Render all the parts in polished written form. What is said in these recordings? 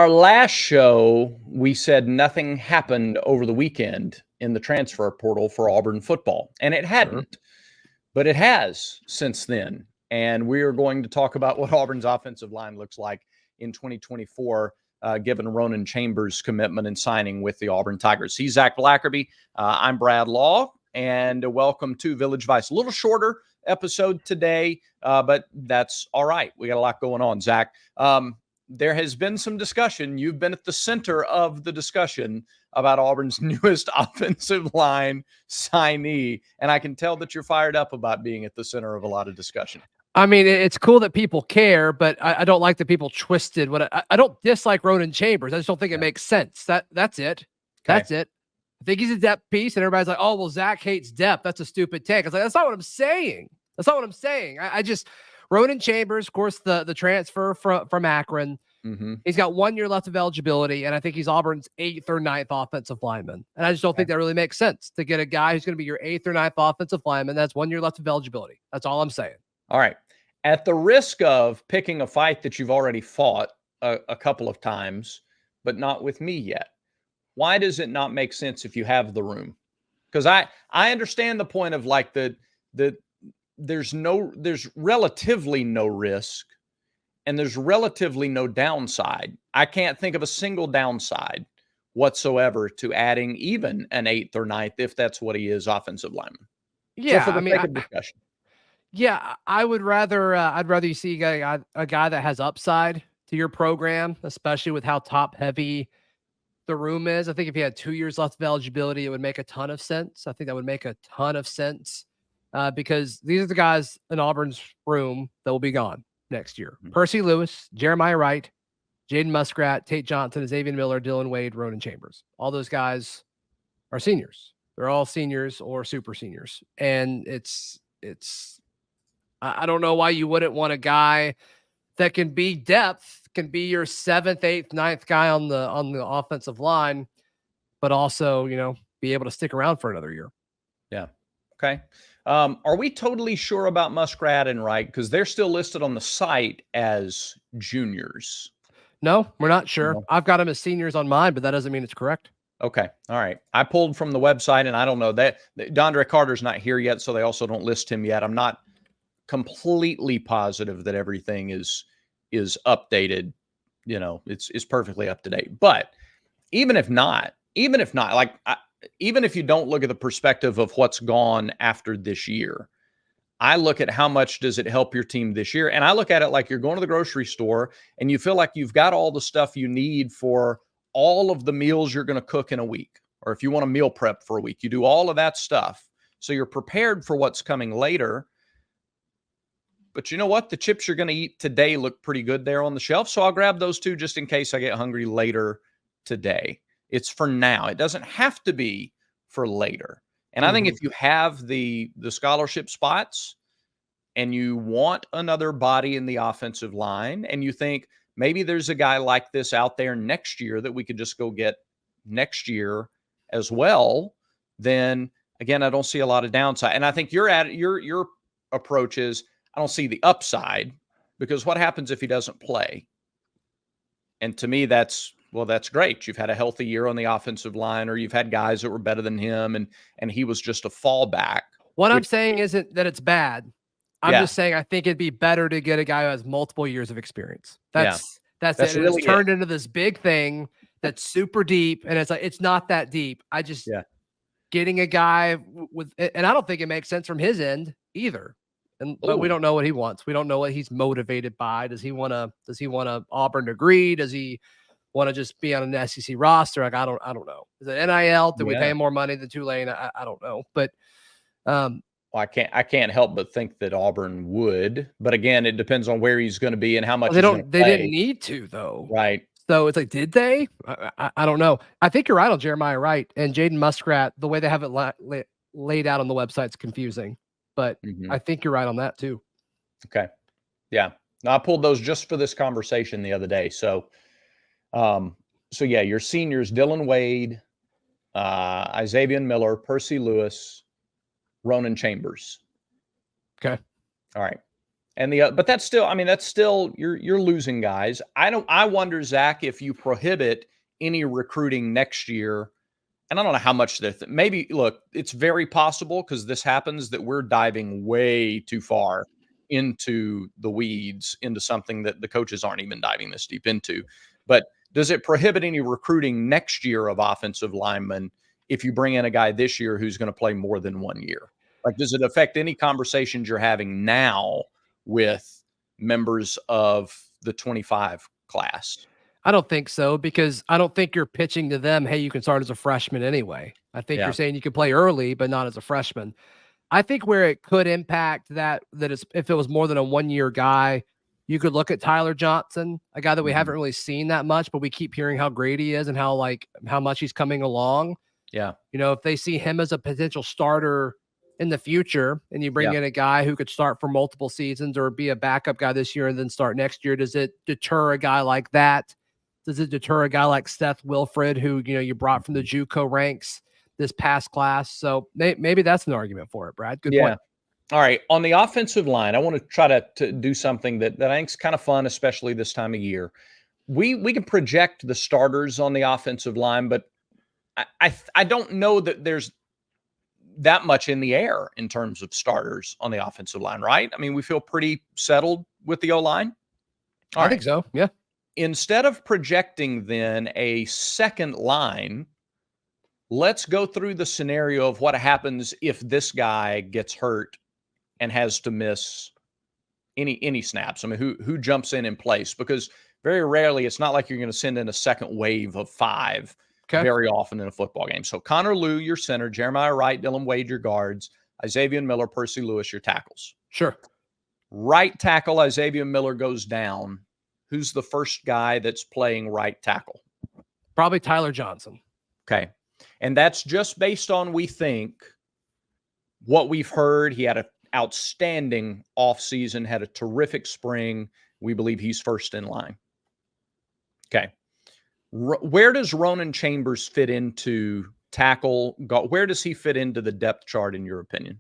our last show, we said nothing happened over the weekend in the transfer portal for Auburn football, and it hadn't, but it has since then. And we are going to talk about what Auburn's offensive line looks like in 2024, given Ronan Chambers' commitment and signing with the Auburn Tigers. He's Zach Blackerby. I'm Brad Law, and welcome to Village Vice. A little shorter episode today, but that's all right. We got a lot going on, Zach. There has been some discussion. You've been at the center of the discussion about Auburn's newest offensive line signee, and I can tell that you're fired up about being at the center of a lot of discussion. I mean, it's cool that people care, but I don't like that people twisted what I don't dislike Ronan Chambers. I just don't think it makes sense. That's it. Okay. That's it. I think he's a depth piece, and everybody's like, "Oh, well, Zach hates depth. That's a stupid take." I was like, "That's not what I'm saying. That's not what I'm saying." I just Ronan Chambers, of course, the transfer from Akron. Mm-hmm. He's got 1 year left of eligibility, and I think he's Auburn's 8th or 9th offensive lineman. And I just don't think that really makes sense to get a guy who's going to be your 8th or 9th offensive lineman. That's 1 year left of eligibility. That's all I'm saying. All right. At the risk of picking a fight that you've already fought a couple of times, but not with me yet, why does it not make sense if you have the room? Because I understand the point of like there's relatively no risk and there's relatively no downside. I can't think of a single downside whatsoever to adding even an 8th or 9th, if that's what he is, offensive lineman. Yeah, so for the sake of discussion. Yeah, I would rather I'd rather you see a guy that has upside to your program, especially with how top heavy the room is. I think if you had 2 years left of eligibility, it would make a ton of sense. I think that would make a ton of sense because these are the guys in Auburn's room that will be gone next year. Mm-hmm. Percy Lewis, Jeremiah Wright, Jaden Muskrat, Tate Johnson, Xavier Miller, Dylan Wade, Ronan Chambers. All those guys are seniors. They're all seniors or super seniors. And it's I don't know why you wouldn't want a guy that can be depth, can be your 7th, 8th, 9th guy on the offensive line, but also, be able to stick around for another year. Yeah. Okay. Are we totally sure about Muskrat and Wright? Because they're still listed on the site as juniors. No, we're not sure. No. I've got them as seniors on mine, but that doesn't mean it's correct. Okay. All right. I pulled from the website, and I don't know that Dondre Carter's not here yet, so they also don't list him yet. I'm not completely positive that everything is updated. It's perfectly up to date. But even if not, even if you don't look at the perspective of what's gone after this year, I look at how much does it help your team this year. And I look at it like you're going to the grocery store and you feel like you've got all the stuff you need for all of the meals you're going to cook in a week. Or if you want to meal prep for a week, you do all of that stuff. So you're prepared for what's coming later. But you know what? The chips you're going to eat today look pretty good there on the shelf. So I'll grab those two just in case I get hungry later today. It's for now. It doesn't have to be for later. And I think if you have the scholarship spots and you want another body in the offensive line and you think maybe there's a guy like this out there next year that we could just go get next year as well, then again, I don't see a lot of downside. And I think your approach is I don't see the upside because what happens if he doesn't play? And to me, that's great. You've had a healthy year on the offensive line, or you've had guys that were better than him, and he was just a fallback. What I'm saying isn't that it's bad. I'm just saying I think it'd be better to get a guy who has multiple years of experience. That's it. Really it's turned into this big thing that's super deep, and it's like it's not that deep. I just getting a guy with, and I don't think it makes sense from his end either. But we don't know what he wants. We don't know what he's motivated by. Does he want a Auburn degree? Does he want to just be on an SEC roster? Like, I don't know. Is it NIL? Do we pay him more money than Tulane? I don't know. But I can't help but think that Auburn would. But again, it depends on where he's going to be and how much they didn't need to though. Right. So it's like, did they? I don't know. I think you're right on Jeremiah Wright and Jaden Muskrat. The way they have it laid out on the website is confusing. But I think you're right on that too. Okay. Yeah. No, I pulled those just for this conversation the other day. So yeah, your seniors, Dylan Wade, Xavier Miller, Percy Lewis, Ronan Chambers. Okay. All right. And but that's still, I mean, that's still, you're losing guys. I wonder, Zach, if you prohibit any recruiting next year, and I don't know how much maybe, look, it's very possible, because this happens, that we're diving way too far into the weeds, into something that the coaches aren't even diving this deep into. But does it prohibit any recruiting next year of offensive linemen if you bring in a guy this year who's going to play more than 1 year? Like, does it affect any conversations you're having now with members of the 25 class? I don't think so, because I don't think you're pitching to them, hey, you can start as a freshman anyway. I think you're saying you can play early, but not as a freshman. I think where it could impact that is if it was more than a 1-year guy, you could look at Tyler Johnson, a guy that we haven't really seen that much, but we keep hearing how great he is and how much he's coming along. Yeah. You know, if they see him as a potential starter in the future, and you bring in a guy who could start for multiple seasons or be a backup guy this year and then start next year, does it deter a guy like that? Does it deter a guy like Seth Wilfred, who, you know, you brought from the JUCO ranks this past class? So maybe that's an argument for it, Brad. Good point. All right. On the offensive line, I want to try to do something that I think is kind of fun, especially this time of year. We can project the starters on the offensive line, but I don't know that there's that much in the air in terms of starters on the offensive line, right? I mean, we feel pretty settled with the O-line. I think so. Yeah. Instead of projecting then a second line, let's go through the scenario of what happens if this guy gets hurt and has to miss any snaps. I mean, who jumps in place? Because very rarely, it's not like you're going to send in a second wave of 5 very often in a football game. So Connor Lew, your center, Jeremiah Wright, Dylan Wade, your guards, Isaiah Miller, Percy Lewis, your tackles. Sure. Right tackle, Isaiah Miller goes down. Who's the first guy that's playing right tackle? Probably Tyler Johnson. Okay. And that's just based on, we think, what we've heard. He had an outstanding offseason, had a terrific spring. We believe he's first in line. Okay. Where does Ronan Chambers fit into tackle? Where does he fit into the depth chart, in your opinion?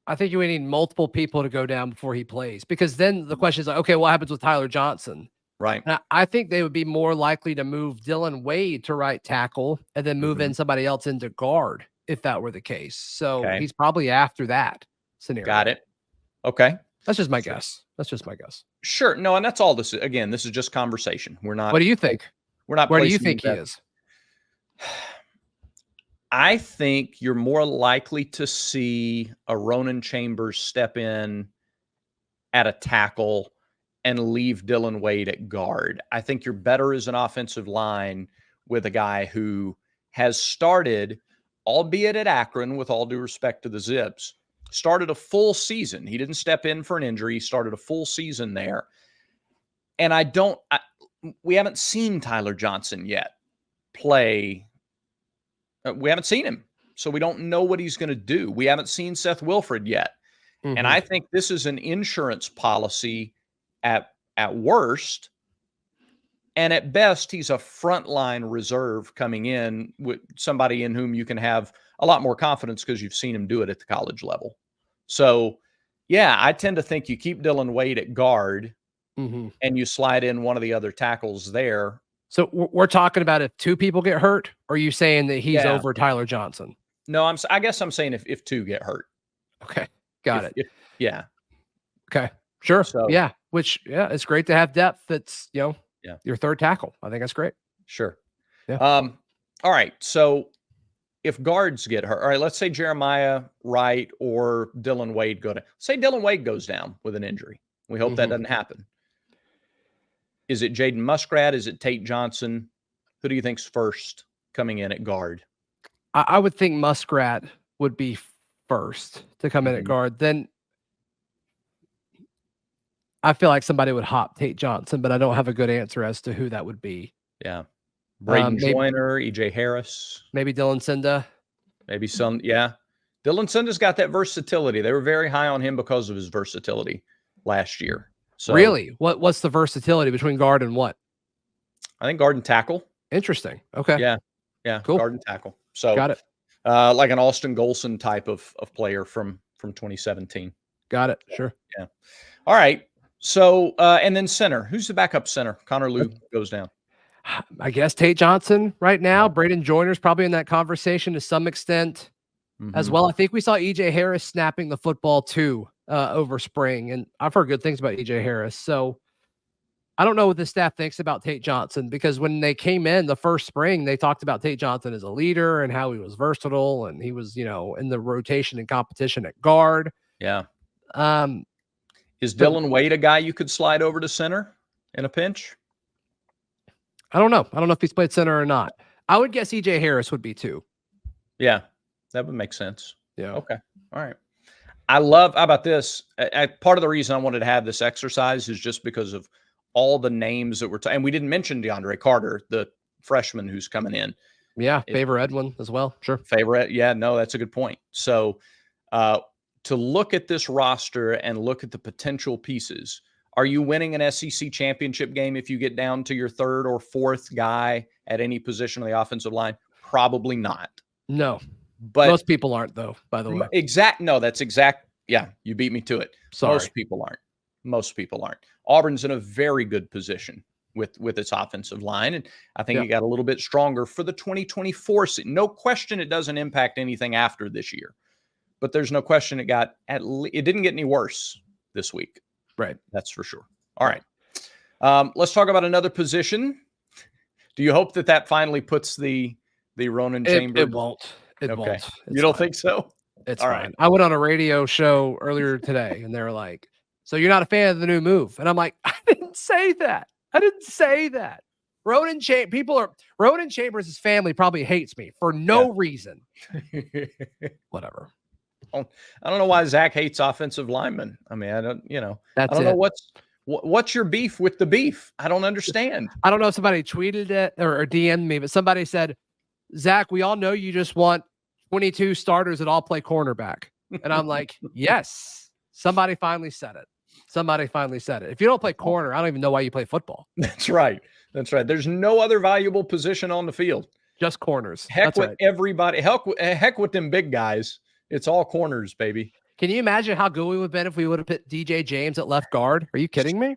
I think you would need multiple people to go down before he plays, because then the question is like, okay, what happens with Tyler Johnson? Right. And I think they would be more likely to move Dylan Wade to right tackle and then move in somebody else into guard if that were the case. So he's probably after that scenario. Got it. Okay. That's just my guess. That's just my guess. Sure. No, and that's all this is. Again, this is just conversation. We're not. What do you think? We're not. Where do you think he is? I think you're more likely to see a Ronan Chambers step in at a tackle and leave Dylan Wade at guard. I think you're better as an offensive line with a guy who has started, albeit at Akron, with all due respect to the Zips, started a full season. He didn't step in for an injury. He started a full season there. And we haven't seen Tyler Johnson yet play. We haven't seen him. So we don't know what he's going to do. We haven't seen Seth Wilfred yet. And I think this is an insurance policy at worst. And at best, he's a frontline reserve coming in with somebody in whom you can have a lot more confidence because you've seen him do it at the college level. So, yeah, I tend to think you keep Dylan Wade at guard and you slide in one of the other tackles there. So we're talking about if 2 people get hurt, or are you saying that he's over Tyler Johnson? No, I guess I'm saying if 2 get hurt. Okay. Got it. Yeah. Okay. Sure. So, yeah. Which, it's great to have depth. That's, your third tackle. I think that's great. Sure. Yeah. All right. So if guards get hurt, all right, let's say Jeremiah Wright or Dylan Wade say Dylan Wade goes down with an injury. We hope that doesn't happen. Is it Jaden Muskrat? Is it Tate Johnson? Who do you think's first coming in at guard? I would think Muskrat would be first to come in at guard. Then I feel like somebody would hop Tate Johnson, but I don't have a good answer as to who that would be. Yeah. Braden Joyner, EJ Harris. Maybe Dylan Cinda. Maybe some, yeah. Dylan Cinda's got that versatility. They were very high on him because of his versatility last year. So, really? What's the versatility between guard and what? I think guard and tackle. Interesting. Okay. Yeah. Yeah. Cool. Guard and tackle. So got it. Like an Austin Golson type of player from 2017. Got it. Sure. Yeah. All right. So, and then center. Who's the backup center? Connor Lew goes down. I guess Tate Johnson right now. Braden Joyner's probably in that conversation to some extent as well. I think we saw EJ Harris snapping the football too over spring, and I've heard good things about EJ Harris. So I don't know what the staff thinks about Tate Johnson, because when they came in the first spring, they talked about Tate Johnson as a leader and how he was versatile and he was, in the rotation and competition at guard. Yeah. Is Dylan Wade a guy you could slide over to center in a pinch? I don't know. I don't know if he's played center or not. I would guess EJ Harris would be too. Yeah, that would make sense. Yeah. Okay. All right. How about this? Part of the reason I wanted to have this exercise is just because of all the names that were, and we didn't mention DeAndre Carter, the freshman who's coming in. Yeah. Favor Edwin as well. Sure. Favorite. Yeah, no, that's a good point. So to look at this roster and look at the potential pieces, are you winning an SEC championship game if you get down to your third or fourth guy at any position on the offensive line? Probably not. No. But most people aren't, though, by the way. That's exact. Yeah, you beat me to it. Sorry. Most people aren't. Auburn's in a very good position with its offensive line, and I think it got a little bit stronger for the 2024 season. No question it doesn't impact anything after this year, but there's no question it didn't get any worse this week. Right. That's for sure. All right. Let's talk about another position. Do you hope that finally puts the Ronan Chambers? It won't. It won't. It's you don't think so? It's all right. I went on a radio show earlier today and they were like, so you're not a fan of the new move? And I'm like, I didn't say that. Ronan Chambers' family probably hates me for no reason. Whatever. I don't know why Zach hates offensive linemen. I mean, I don't know what's your beef with the beef. I don't understand. I don't know if somebody tweeted it or DM'd me, but somebody said, Zach, we all know you just want 22 starters that all play cornerback. And I'm like, yes, somebody finally said it. If you don't play corner, I don't even know why you play football. That's right. There's no other valuable position on the field. Just corners. Heck with everybody. Heck with them big guys. It's all corners, baby. Can you imagine how good we would have been if we would have put DJ James at left guard? Are you kidding me?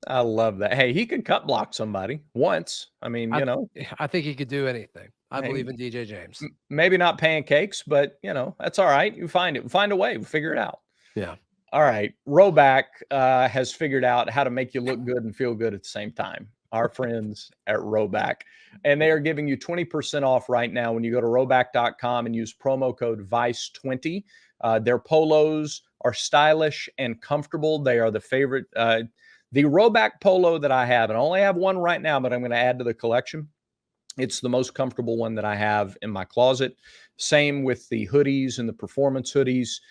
I love that. Hey, he can cut block somebody once. I mean, I think he could do anything. I believe in DJ James. Maybe not pancakes, but that's all right. You find a way. We'll figure it out. Yeah. All right. Roback has figured out how to make you look good and feel good at the same time. Our friends at Roback. And they are giving you 20% off right now when you go to roback.com and use promo code VICE20. Their polos are stylish and comfortable. They are the favorite. The Roback polo that I have, and I only have one right now, but I'm going to add to the collection. It's the most comfortable one that I have in my closet. Same with the hoodies and the performance hoodies.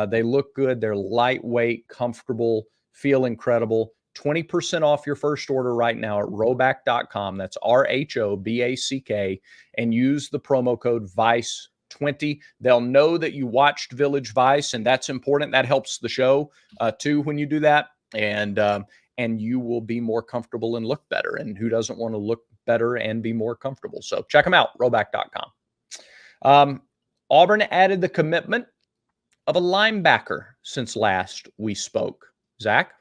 They look good. They're lightweight, comfortable, feel incredible. 20% off your first order right now at roback.com. That's RHOBACK. And use the promo code VICE20. They'll know that you watched Village Vice, and that's important. That helps the show too when you do that. And you will be more comfortable and look better. And who doesn't want to look better and be more comfortable? So check them out, roback.com. Auburn added the commitment of a linebacker since last we spoke. Zach?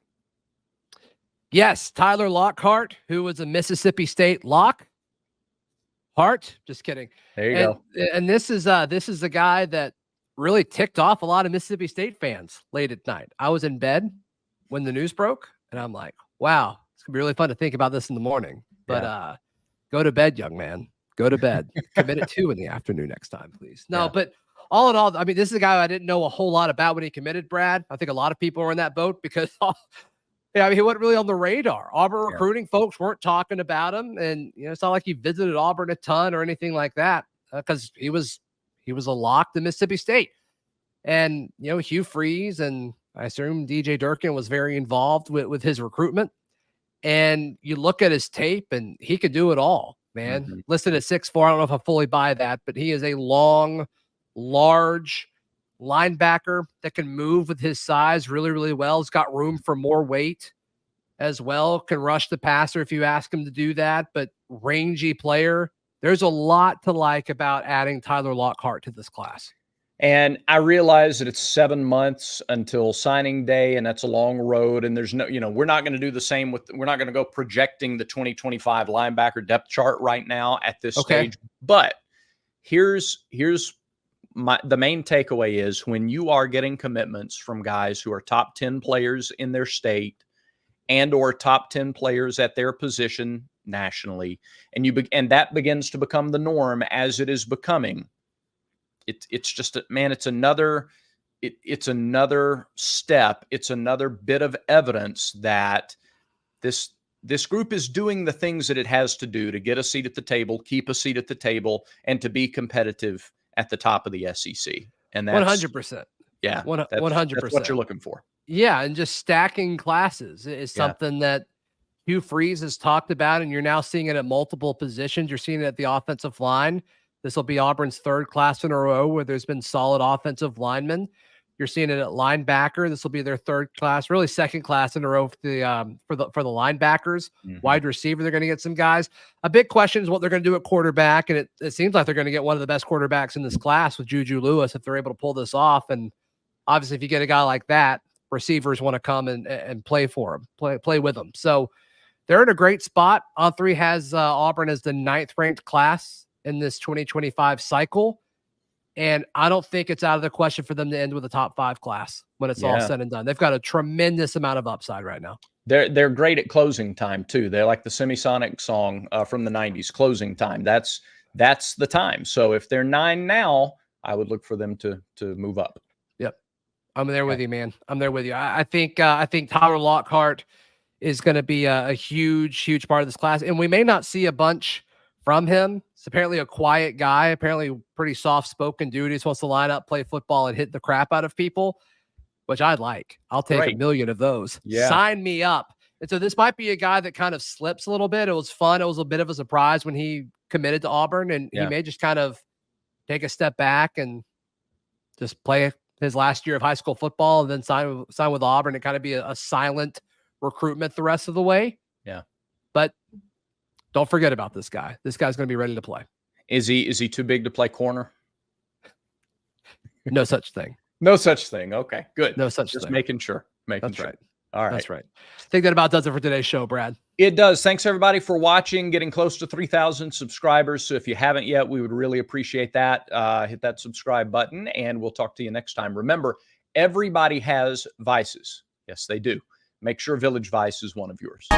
Yes, Tyler Lockhart, who was a Mississippi State Lockhart. Just kidding. There you go. And this is a guy that really ticked off a lot of Mississippi State fans late at night. I was in bed when the news broke, and I'm like, wow, it's gonna be really fun to think about this in the morning. But go to bed, young man. Go to bed. Commit at 2 in the afternoon next time, please. No, but all in all, I mean, this is a guy I didn't know a whole lot about when he committed, Brad. I think a lot of people were in that boat because he wasn't really on the radar. Auburn recruiting folks weren't talking about him. And, it's not like he visited Auburn a ton or anything like that because he was a lock to Mississippi State. And, Hugh Freeze and I assume DJ Durkin was very involved with his recruitment. And you look at his tape and he could do it all, man. Mm-hmm. Listed at 6'4". I don't know if I fully buy that, but he is a long, large linebacker that can move with his size really, really well. He's got room for more weight as well. Can rush the passer if you ask him to do that, but rangy player. There's a lot to like about adding Tyler Lockhart to this class. And I realize that it's 7 months until signing day, and that's a long road. And there's no, we're not going to do the same we're not going to go projecting the 2025 linebacker depth chart right now at this stage. But here's the main takeaway is when you are getting commitments from guys who are top 10 players in their state and or top 10 players at their position nationally, and that begins to become the norm as it is becoming. It's just, man, it's another step. It's another bit of evidence that this group is doing the things that it has to do to get a seat at the table, keep a seat at the table, and to be competitive at the top of the SEC. And that's 100%. Yeah, 100%. That's what you're looking for. Yeah, and just stacking classes is something that Hugh Freeze has talked about, and you're now seeing it at multiple positions. You're seeing it at the offensive line. This will be Auburn's third class in a row where there's been solid offensive linemen. You're seeing it at linebacker. This will be their third class, really second class in a row for the linebackers. Wide receiver, they're going to get some guys. A big question is what they're going to do at quarterback, and it seems like they're going to get one of the best quarterbacks in this class with Juju Lewis if they're able to pull this off. And obviously, if you get a guy like that, receivers want to come and play for him, play with him. So they're in a great spot. On3 has Auburn as the 9th ranked class in this 2025 cycle. And I don't think it's out of the question for them to end with a top 5 class when it's all said and done. They've got a tremendous amount of upside right now. They're great at closing time too. They're like the Semisonic song from the 90s, closing time. That's the time. So if they're 9 now, I would look for them to move up. Yep. I'm there with you, man. I'm there with you. I think Tyler Lockhart is going to be a huge part of this class. And we may not see a bunch from him. He's apparently a quiet guy, apparently pretty soft-spoken dude. He just wants to line up, play football, and hit the crap out of people, which I'd like. I'll take a million of those. Yeah. Sign me up. And so this might be a guy that kind of slips a little bit. It was fun. It was a bit of a surprise when he committed to Auburn, and he may just kind of take a step back and just play his last year of high school football and then sign with Auburn and kind of be a silent recruitment the rest of the way. Yeah. But don't forget about this guy. This guy's going to be ready to play. Is he too big to play corner? No such thing. No such thing. Okay, good. No such thing. Just making sure. That's right. All right. That's right. I think that about does it for today's show, Brad. It does. Thanks, everybody, for watching. Getting close to 3,000 subscribers. So if you haven't yet, we would really appreciate that. Hit that subscribe button, and we'll talk to you next time. Remember, everybody has vices. Yes, they do. Make sure Village Vice is one of yours.